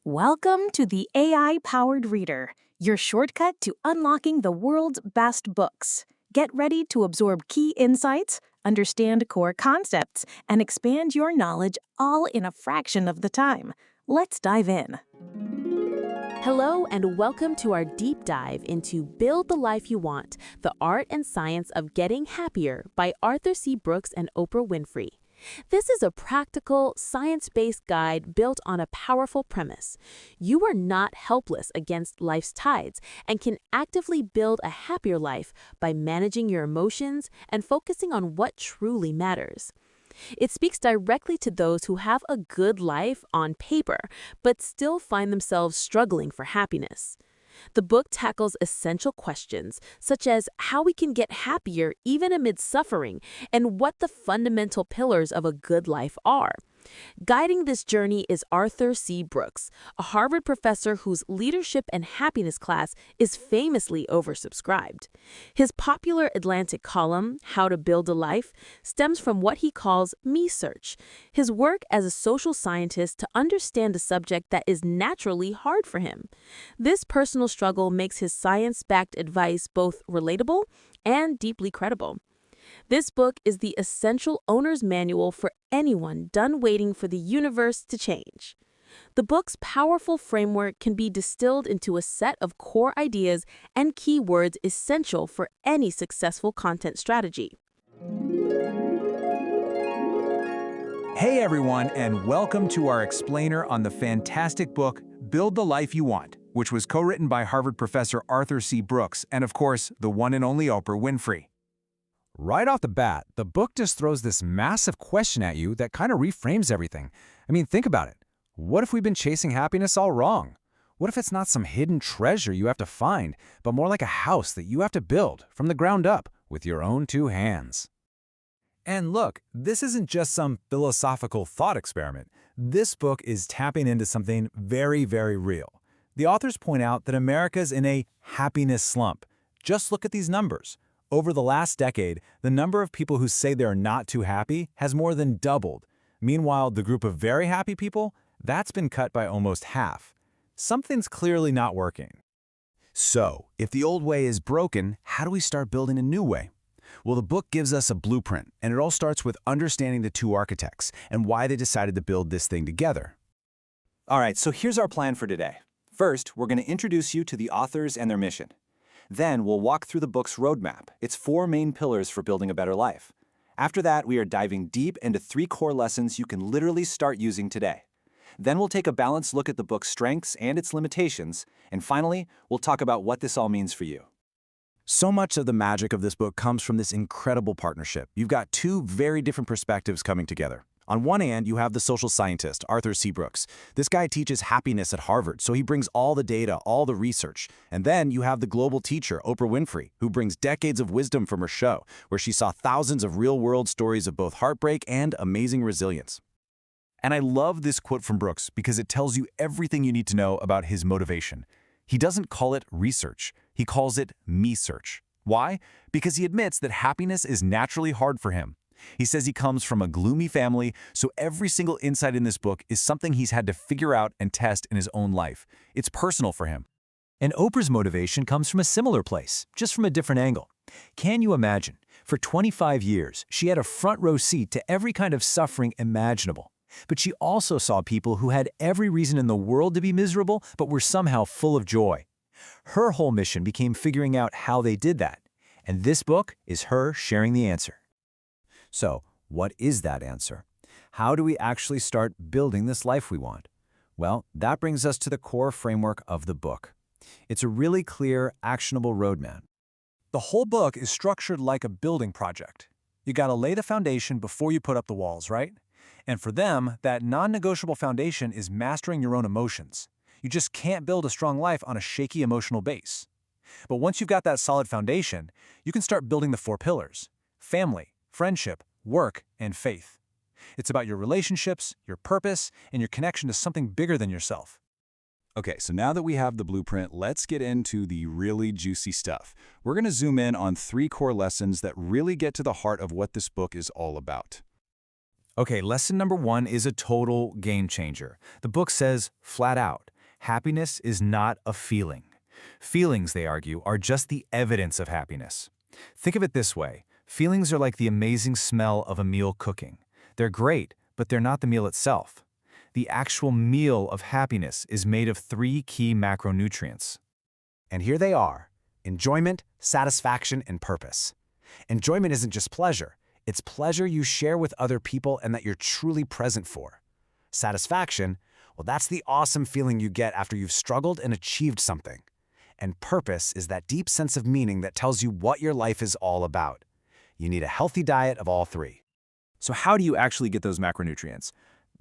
Welcome to the AI-powered reader, your shortcut to unlocking the world's best books. Get ready to absorb key insights, understand core concepts, and expand your knowledge all in a fraction of the time. Let's dive in. Hello and welcome to our deep dive into Build the Life You Want, The Art and Science of Getting Happier by Arthur C. Brooks and Oprah Winfrey. This is a practical, science-based guide built on a powerful premise. You are not helpless against life's tides and can actively build a happier life by managing your emotions and focusing on what truly matters. It speaks directly to those who have a good life on paper, but still find themselves struggling for happiness. The book tackles essential questions, such as how we can get happier even amid suffering and what the fundamental pillars of a good life are. Guiding this journey is Arthur C. Brooks, a Harvard professor whose leadership and happiness class is famously oversubscribed. His popular Atlantic column, How to Build a Life, stems from what he calls me search, his work as a social scientist to understand a subject that is naturally hard for him. This personal struggle makes his science-backed advice both relatable and deeply credible. This book is the essential owner's manual for anyone done waiting for the universe to change. The book's powerful framework can be distilled into a set of core ideas and keywords essential for any successful content strategy. Hey everyone, and welcome to our explainer on the fantastic book, Build the Life You Want, which was co-written by Harvard professor Arthur C. Brooks and, of course, the one and only Oprah Winfrey. Right off the bat, the book just throws this massive question at you that kind of reframes everything. I mean, think about it. What if we've been chasing happiness all wrong? What if it's not some hidden treasure you have to find, but more like a house that you have to build from the ground up with your own two hands? And look, this isn't just some philosophical thought experiment. This book is tapping into something very, very real. The authors point out that America's in a happiness slump. Just look at these numbers. Over the last decade, the number of people who say they're not too happy has more than doubled. Meanwhile, the group of very happy people, that's been cut by almost half. Something's clearly not working. So, if the old way is broken, how do we start building a new way? Well, the book gives us a blueprint, and it all starts with understanding the two architects and why they decided to build this thing together. All right, so here's our plan for today. First, we're going to introduce you to the authors and their mission. Then we'll walk through the book's roadmap, its 4 main pillars for building a better life. After that, we are diving deep into 3 core lessons you can literally start using today. Then we'll take a balanced look at the book's strengths and its limitations, and finally, we'll talk about what this all means for you. So much of the magic of this book comes from this incredible partnership. You've got 2 very different perspectives coming together. On one hand, you have the social scientist, Arthur C. Brooks. This guy teaches happiness at Harvard, so he brings all the data, all the research. And then you have the global teacher, Oprah Winfrey, who brings decades of wisdom from her show, where she saw thousands of real-world stories of both heartbreak and amazing resilience. And I love this quote from Brooks because it tells you everything you need to know about his motivation. He doesn't call it research. He calls it me search. Why? Because he admits that happiness is naturally hard for him. He says he comes from a gloomy family, so every single insight in this book is something he's had to figure out and test in his own life. It's personal for him. And Oprah's motivation comes from a similar place, just from a different angle. Can you imagine? For 25 years, she had a front row seat to every kind of suffering imaginable. But she also saw people who had every reason in the world to be miserable, but were somehow full of joy. Her whole mission became figuring out how they did that. And this book is her sharing the answer. So, what is that answer? How do we actually start building this life we want? Well, that brings us to the core framework of the book. It's a really clear, actionable roadmap. The whole book is structured like a building project. You gotta lay the foundation before you put up the walls, right? And for them, that non-negotiable foundation is mastering your own emotions. You just can't build a strong life on a shaky emotional base. But once you've got that solid foundation, you can start building the 4 pillars: family, friendship, work, and faith. It's about your relationships, your purpose, and your connection to something bigger than yourself. Okay, so now that we have the blueprint, let's get into the really juicy stuff. We're going to zoom in on 3 core lessons that really get to the heart of what this book is all about. Okay, lesson number 1 is a total game changer. The book says, flat out, Happiness is not a feeling. Feelings, they argue, are just the evidence of happiness. Think of it this way. Feelings are like the amazing smell of a meal cooking. They're great, but they're not the meal itself. The actual meal of happiness is made of 3 key macronutrients. And here they are: enjoyment, satisfaction, and purpose. Enjoyment isn't just pleasure. It's pleasure you share with other people and that you're truly present for. Satisfaction, well, that's the awesome feeling you get after you've struggled and achieved something. And purpose is that deep sense of meaning that tells you what your life is all about. You need a healthy diet of all 3. So how do you actually get those macronutrients?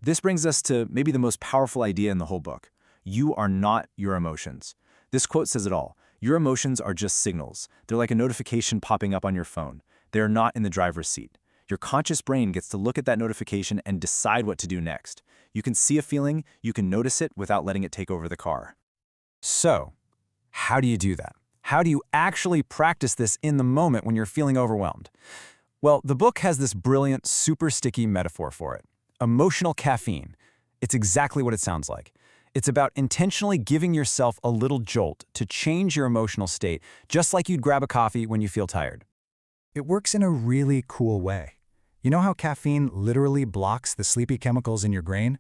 This brings us to maybe the most powerful idea in the whole book. You are not your emotions. This quote says it all. Your emotions are just signals. They're like a notification popping up on your phone. They're not in the driver's seat. Your conscious brain gets to look at that notification and decide what to do next. You can see a feeling, you can notice it without letting it take over the car. So, how do you do that? How do you actually practice this in the moment when you're feeling overwhelmed? Well, the book has this brilliant, super sticky metaphor for it. Emotional caffeine. It's exactly what it sounds like. It's about intentionally giving yourself a little jolt to change your emotional state, just like you'd grab a coffee when you feel tired. It works in a really cool way. You know how caffeine literally blocks the sleepy chemicals in your brain?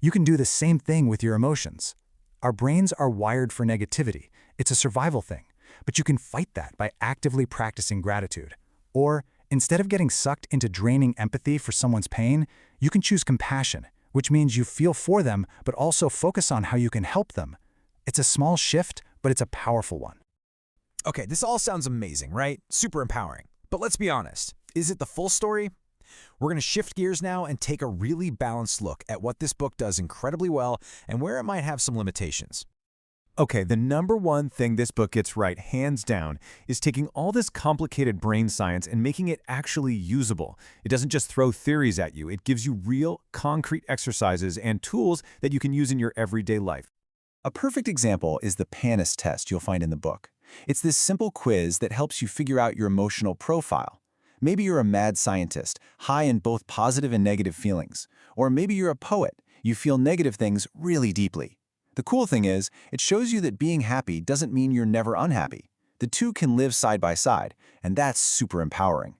You can do the same thing with your emotions. Our brains are wired for negativity. It's a survival thing. But you can fight that by actively practicing gratitude. Or, instead of getting sucked into draining empathy for someone's pain, you can choose compassion, which means you feel for them, but also focus on how you can help them. It's a small shift, but it's a powerful one. Okay, this all sounds amazing, right? Super empowering. But let's be honest, is it the full story? We're going to shift gears now and take a really balanced look at what this book does incredibly well and where it might have some limitations. Okay, the number one thing this book gets right, hands down, is taking all this complicated brain science and making it actually usable. It doesn't just throw theories at you, it gives you real, concrete exercises and tools that you can use in your everyday life. A perfect example is the PANIS test you'll find in the book. It's this simple quiz that helps you figure out your emotional profile. Maybe you're a mad scientist, high in both positive and negative feelings. Or maybe you're a poet, you feel negative things really deeply. The cool thing is, it shows you that being happy doesn't mean you're never unhappy. The two can live side by side, and that's super empowering.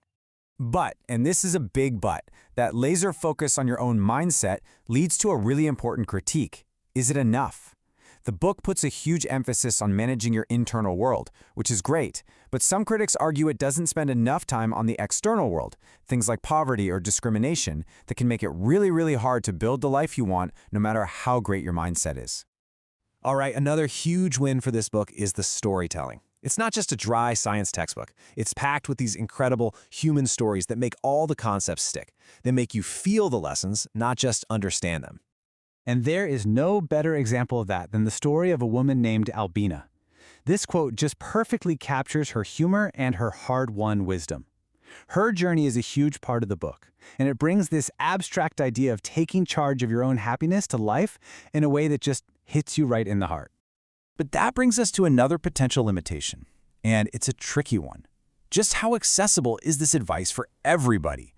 But, and this is a big but, that laser focus on your own mindset leads to a really important critique. Is it enough? The book puts a huge emphasis on managing your internal world, which is great, but some critics argue it doesn't spend enough time on the external world, things like poverty or discrimination, that can make it really, really hard to build the life you want no matter how great your mindset is. All right, another huge win for this book is the storytelling. It's not just a dry science textbook. It's packed with these incredible human stories that make all the concepts stick. They make you feel the lessons, not just understand them. And there is no better example of that than the story of a woman named Albina. This quote just perfectly captures her humor and her hard-won wisdom. Her journey is a huge part of the book, and it brings this abstract idea of taking charge of your own happiness to life in a way that just hits you right in the heart. But that brings us to another potential limitation, and it's a tricky one. Just how accessible is this advice for everybody?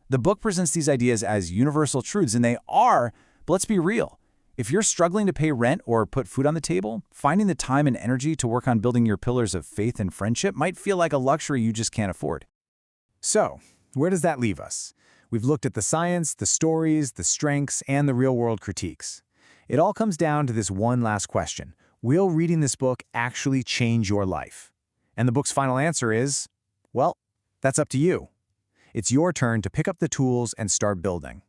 The book presents these ideas as universal truths, and they are, but let's be real. If you're struggling to pay rent or put food on the table, finding the time and energy to work on building your pillars of faith and friendship might feel like a luxury you just can't afford. So, where does that leave us? We've looked at the science, the stories, the strengths, and the real-world critiques. It all comes down to this one last question. Will reading this book actually change your life? And the book's final answer is, well, that's up to you. It's your turn to pick up the tools and start building.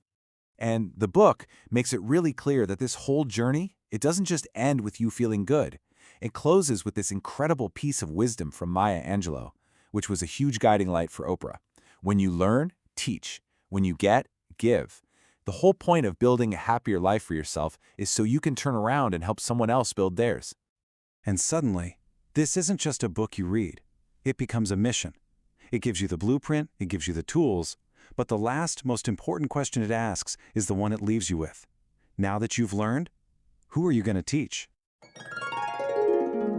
And the book makes it really clear that this whole journey, it doesn't just end with you feeling good. It closes with this incredible piece of wisdom from Maya Angelou, which was a huge guiding light for Oprah. When you learn, teach. When you get, give. The whole point of building a happier life for yourself is so you can turn around and help someone else build theirs. And suddenly, this isn't just a book you read. It becomes a mission. It gives you the blueprint, it gives you the tools, but the last, most important question it asks is the one it leaves you with. Now that you've learned, who are you going to teach?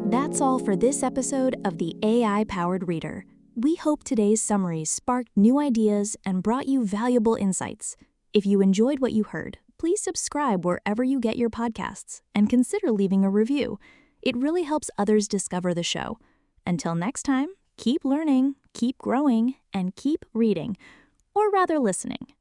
That's all for this episode of the AI-Powered Reader. We hope today's summary sparked new ideas and brought you valuable insights. If you enjoyed what you heard, please subscribe wherever you get your podcasts and consider leaving a review. It really helps others discover the show. Until next time, keep learning, keep growing, and keep reading, or rather listening.